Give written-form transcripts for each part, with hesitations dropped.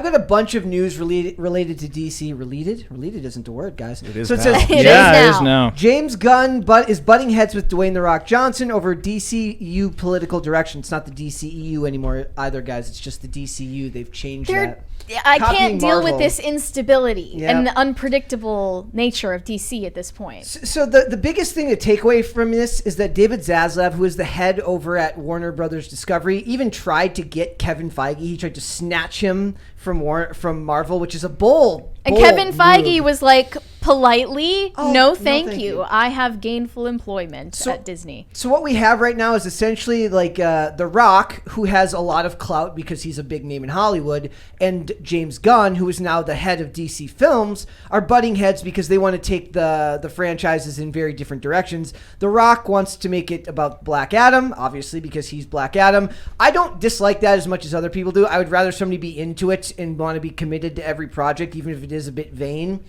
I've got a bunch of news related to DC. Related isn't the word, guys. It is so it now. says It is now. James Gunn is butting heads with Dwayne "The Rock" Johnson over DCU political direction. It's not the DCEU anymore either, guys. It's just the DCU. They've changed that. I Copying can't deal Marvel. with this instability Yeah. and the unpredictable nature of DC at this point. So the biggest thing to take away from this is that David Zaslav, who is the head over at Warner Brothers Discovery, even tried to get Kevin Feige. He tried to snatch him from Marvel, which is a bold And Kevin Feige move. was like, politely, Oh, no thank you. I have gainful employment at Disney. So what we have right now is essentially like The Rock, who has a lot of clout because he's a big name in Hollywood, and James Gunn, who is now the head of DC Films, are butting heads because they want to take the franchises in very different directions. The Rock wants to make it about Black Adam, obviously, because he's Black Adam. I don't dislike that as much as other people do. I would rather somebody be into it and want to be committed to every project, even if it is a bit vain.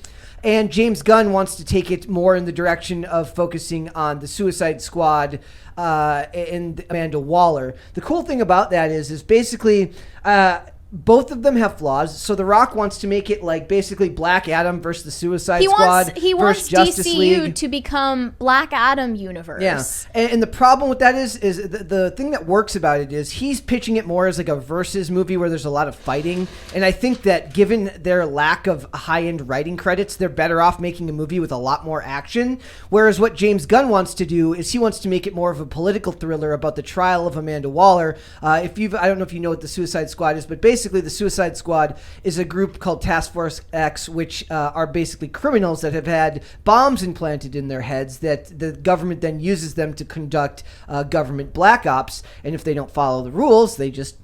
And James Gunn wants to take it more in the direction of focusing on the Suicide Squad and Amanda Waller. The cool thing about that is basically both of them have flaws. So The Rock wants to make it like basically Black Adam versus the Suicide Squad. He wants Justice DCU League. to become Black Adam universe. Yeah, and the problem with that is the thing that works about it is he's pitching it more as like a versus movie where there's a lot of fighting. And I think that given their lack of high-end writing credits, they're better off making a movie with a lot more action. Whereas what James Gunn wants to do is he wants to make it more of a political thriller about the trial of Amanda Waller. I don't know if you know what the Suicide Squad is, but basically the Suicide Squad is a group called Task Force X, which are basically criminals that have had bombs implanted in their heads that the government then uses them to conduct government black ops. And if they don't follow the rules, they just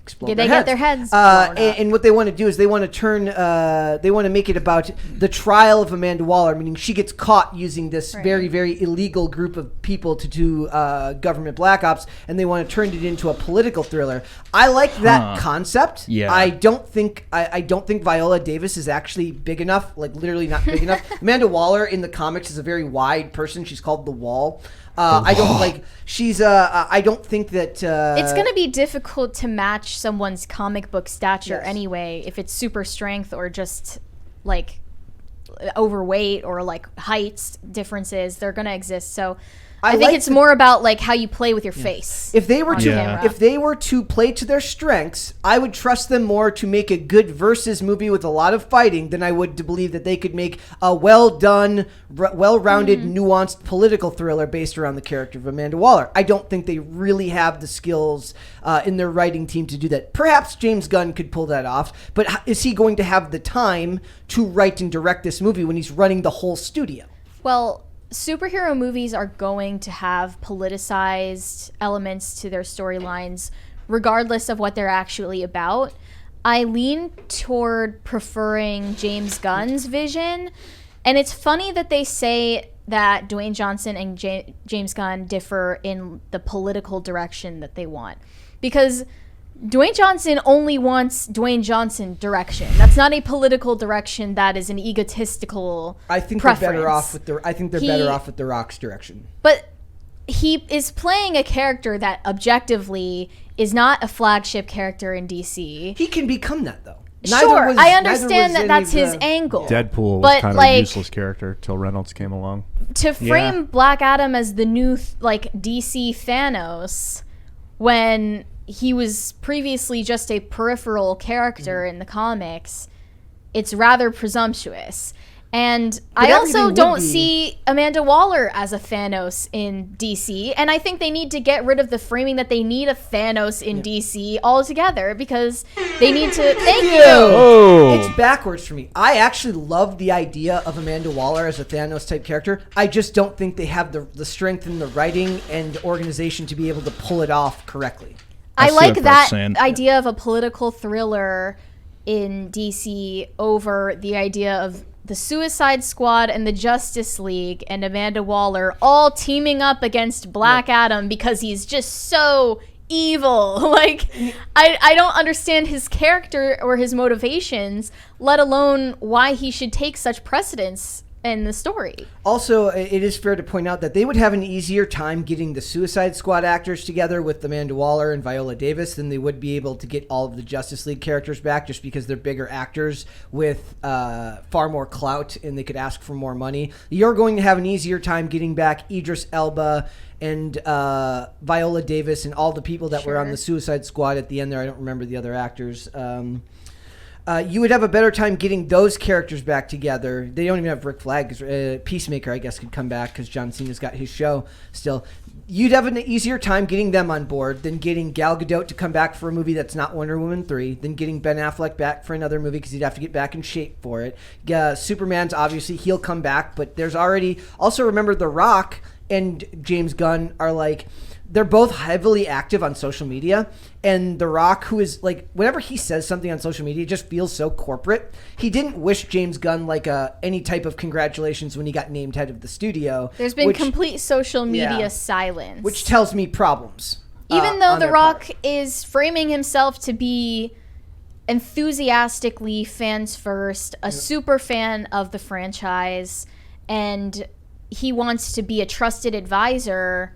explode They get their heads blown up. and what they want to do is they want to make it about the trial of Amanda Waller, meaning she gets caught using this very, very illegal group of people to do government black ops, and they want to turn it into a political thriller. I like that concept. Yeah. I don't think Viola Davis is actually big enough, like literally not big enough. Amanda Waller in the comics is a very wide person. She's called the Wall. I don't like. She's. I don't think that. It's going to be difficult to match someone's comic book stature anyway, if it's super strength or just like overweight or like heights differences. They're going to exist. So I think it's more about like how you play with your face. If they were to play to their strengths, I would trust them more to make a good versus movie with a lot of fighting than I would to believe that they could make a well done, well-rounded, nuanced political thriller based around the character of Amanda Waller. I don't think they really have the skills in their writing team to do that. Perhaps James Gunn could pull that off, but is he going to have the time to write and direct this movie when he's running the whole studio? Well, superhero movies are going to have politicized elements to their storylines regardless of what they're actually about. I lean toward preferring James Gunn's vision, and it's funny that they say that Dwayne Johnson and James Gunn differ in the political direction that they want, because Dwayne Johnson only wants Dwayne Johnson direction. That's not a political direction. That is an egotistical preference. They're better off with better off with The Rock's direction. But he is playing a character that objectively is not a flagship character in DC. He can become that though. I understand that that's his angle. Deadpool was kind of a useless character till Reynolds came along. To frame Black Adam as the new DC Thanos when he was previously just a peripheral character in the comics, it's rather presumptuous. And I also don't see Amanda Waller as a Thanos in DC, and I think they need to get rid of the framing that they need a Thanos in DC altogether, because they need to... Thank you! Oh. It's backwards for me. I actually love the idea of Amanda Waller as a Thanos-type character. I just don't think they have the strength in the writing and organization to be able to pull it off correctly. I like that idea of a political thriller in DC over the idea of the Suicide Squad and the Justice League and Amanda Waller all teaming up against Black Adam because he's just so evil. Like, I don't understand his character or his motivations, let alone why he should take such precedence in the story. Also, it is fair to point out that they would have an easier time getting the Suicide Squad actors together with Amanda Waller and Viola Davis than they would be able to get all of the Justice League characters back, just because they're bigger actors with far more clout and they could ask for more money. You're going to have an easier time getting back Idris Elba and Viola Davis and all the people that were on the Suicide Squad at the end there. I don't remember the other actors. You would have a better time getting those characters back together. They don't even have Rick Flag, because Peacemaker, I guess, could come back because John Cena's got his show still. You'd have an easier time getting them on board than getting Gal Gadot to come back for a movie that's not Wonder Woman 3, than getting Ben Affleck back for another movie because he'd have to get back in shape for it. Superman's obviously, he'll come back, but there's already... Also, remember, The Rock and James Gunn are like... They're both heavily active on social media, and The Rock, who is like, whenever he says something on social media, it just feels so corporate. He didn't wish James Gunn like any type of congratulations when he got named head of the studio. There's been complete social media silence, which tells me problems. Even though The Rock is framing himself to be enthusiastically fans first, a super fan of the franchise, and he wants to be a trusted advisor.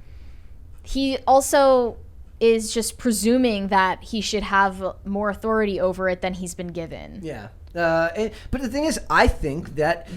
He also is just presuming that he should have more authority over it than he's been given. Yeah. But the thing is, I think that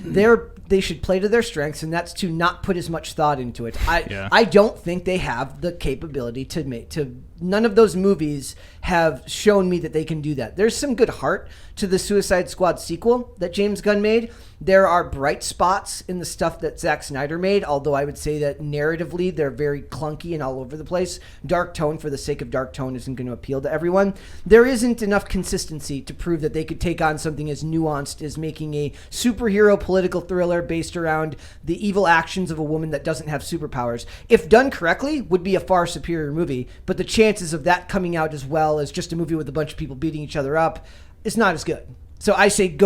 they should play to their strengths, and that's to not put as much thought into it. I don't think they have the capability to none of those movies have shown me that they can do that. There's some good heart to the Suicide Squad sequel that James Gunn made. There are bright spots in the stuff that Zack Snyder made, although I would say that narratively they're very clunky and all over the place. Dark tone for the sake of dark tone isn't going to appeal to everyone. There isn't enough consistency to prove that they could take on something as nuanced as making a superhero political thriller based around the evil actions of a woman that doesn't have superpowers. If done correctly, would be a far superior movie, but the chances of that coming out as well as just a movie with a bunch of people beating each other up is not as good. So I say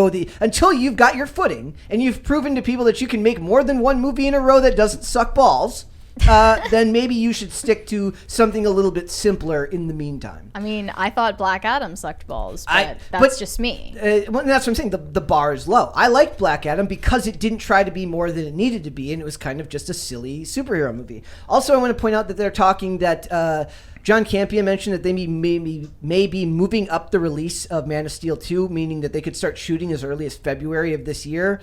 until you've got your footing and you've proven to people that you can make more than one movie in a row that doesn't suck balls, then maybe you should stick to something a little bit simpler in the meantime. I mean, I thought Black Adam sucked balls, but that's just me. Well, that's what I'm saying. The bar is low. I liked Black Adam because it didn't try to be more than it needed to be, and it was kind of just a silly superhero movie. Also, I want to point out that they're talking that... John Campea mentioned that they may be moving up the release of Man of Steel 2, meaning that they could start shooting as early as February of this year.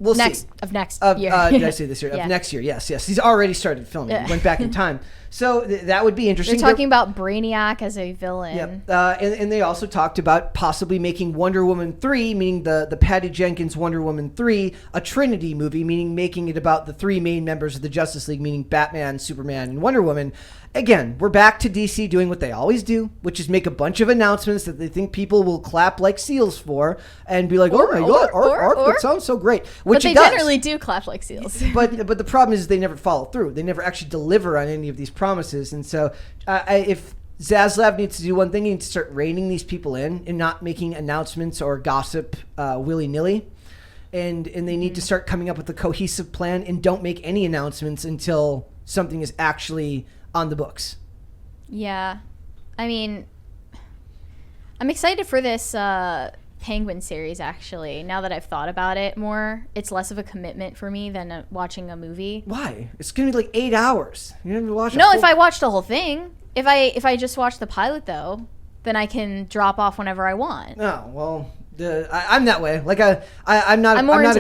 We'll see. Of next year. Did I say this year? Of next year, yes. He's already started filming. He went back in time. So that would be interesting. They're talking about Brainiac as a villain. Yep. And they also talked about possibly making Wonder Woman 3, meaning the Patty Jenkins Wonder Woman 3, a Trinity movie, meaning making it about the three main members of the Justice League, meaning Batman, Superman, and Wonder Woman. Again, we're back to DC doing what they always do, which is make a bunch of announcements that they think people will clap like seals for and be like, oh my God, that sounds so great. Which but they generally do clap like seals. But the problem is they never follow through. They never actually deliver on any of these promises. And so if Zaslav needs to do one thing, he needs to start reining these people in and not making announcements or gossip willy-nilly. And they need to start coming up with a cohesive plan and don't make any announcements until something is actually on the books. Yeah. I mean, I'm excited for this Penguin series, actually. Now that I've thought about it more, it's less of a commitment for me than watching a movie. Why? It's going to be like 8 hours. You're going to watch if I watch the whole thing. If I just watch the pilot, though, then I can drop off whenever I want. Oh, well... I'm that way. Like I'm not. I'm not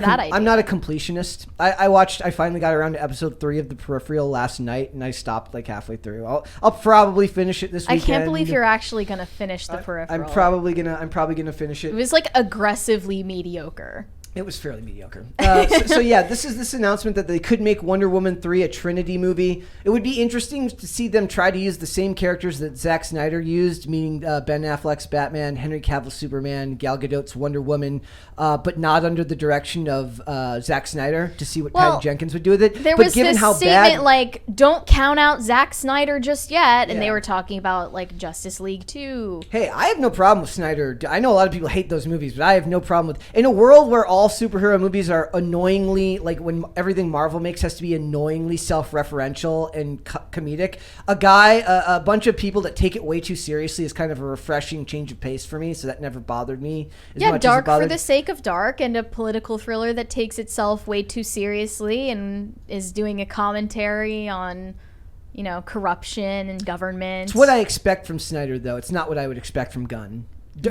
a completionist. I finally got around to episode 3 of The Peripheral last night, and I stopped like halfway through. I'll probably finish it this weekend. I can't believe you're actually gonna finish The Peripheral. I'm probably gonna finish it. It was like aggressively mediocre. It was fairly mediocre. So yeah, this is this announcement that they could make Wonder Woman 3 a Trinity movie. It would be interesting to see them try to use the same characters that Zack Snyder used, meaning Ben Affleck's Batman, Henry Cavill's Superman, Gal Gadot's Wonder Woman, but not under the direction of Zack Snyder, to see what Patty Jenkins would do with it. There was this statement like, don't count out Zack Snyder just yet, and they were talking about like Justice League 2. Hey, I have no problem with Snyder. I know a lot of people hate those movies, but I have no problem with... In a world where all all superhero movies are annoyingly, like when everything Marvel makes has to be annoyingly self-referential and comedic. A bunch of people that take it way too seriously is kind of a refreshing change of pace for me, so that never bothered me as much dark as it for the sake of dark, and a political thriller that takes itself way too seriously and is doing a commentary on, corruption and government. It's what I expect from Snyder, though. It's not what I would expect from Gunn.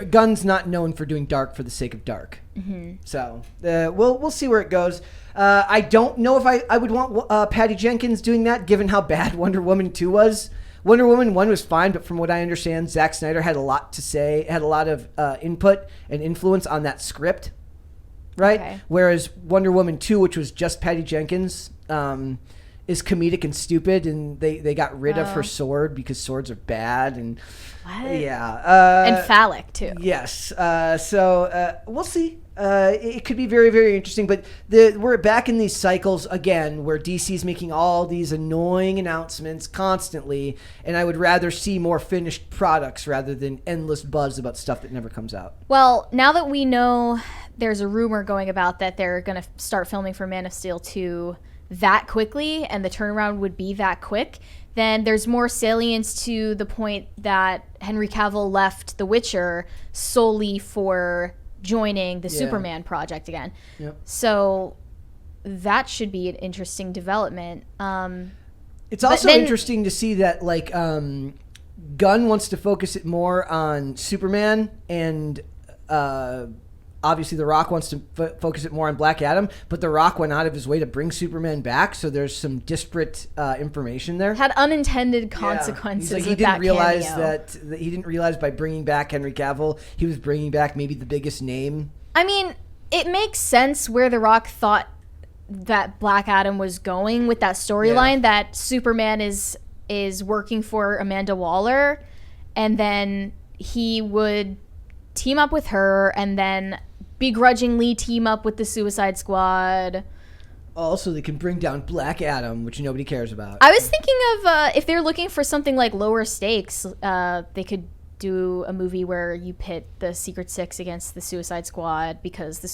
Gunn's not known for doing dark for the sake of dark. Mm-hmm. So we'll see where it goes. I don't know if I would want Patty Jenkins doing that, given how bad Wonder Woman 2 was. Wonder Woman 1 was fine, but from what I understand, Zack Snyder had a lot to say, had a lot of input and influence on that script, right? Okay. Whereas Wonder Woman 2, which was just Patty Jenkins, is comedic and stupid, and they got rid of her sword because swords are bad. And what? Yeah. And phallic, too. Yes. So we'll see. It could be very, very interesting, but we're back in these cycles again where DC's making all these annoying announcements constantly, and I would rather see more finished products rather than endless buzz about stuff that never comes out. Well, now that we know there's a rumor going about that they're going to start filming for Man of Steel 2 that quickly, and the turnaround would be that quick, then there's more salience to the point that Henry Cavill left The Witcher solely for joining the Superman project again. Yep. So that should be an interesting development. It's also interesting to see that Gunn wants to focus it more on Superman, and obviously The Rock wants to focus it more on Black Adam, but The Rock went out of his way to bring Superman back, so there's some disparate information there. Had unintended consequences. Yeah. He didn't realize that he didn't realize by bringing back Henry Cavill, he was bringing back maybe the biggest name. I mean, it makes sense where The Rock thought that Black Adam was going with that storyline, that Superman is working for Amanda Waller, and then he would team up with her and then begrudgingly team up with the Suicide Squad. Also, they can bring down Black Adam, which nobody cares about. I was thinking of if they're looking for something like lower stakes, they could do a movie where you pit the Secret Six against the Suicide Squad, because the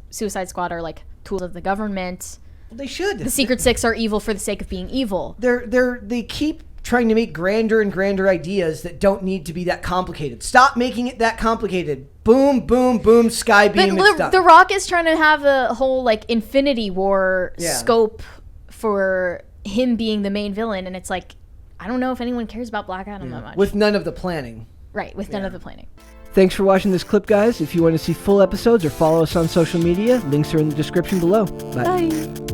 Suicide Squad are like tools of the government. Well, they should. The Secret Six are evil for the sake of being evil. They keep trying to make grander and grander ideas that don't need to be that complicated. Stop making it that complicated. Boom, boom, boom, sky beam. But The Rock is trying to have a whole Infinity War scope for him being the main villain, and it's like, I don't know if anyone cares about Black Adam that much. With none of the planning. Right, with none of the planning. Thanks for watching this clip, guys. If you want to see full episodes or follow us on social media, links are in the description below. Bye.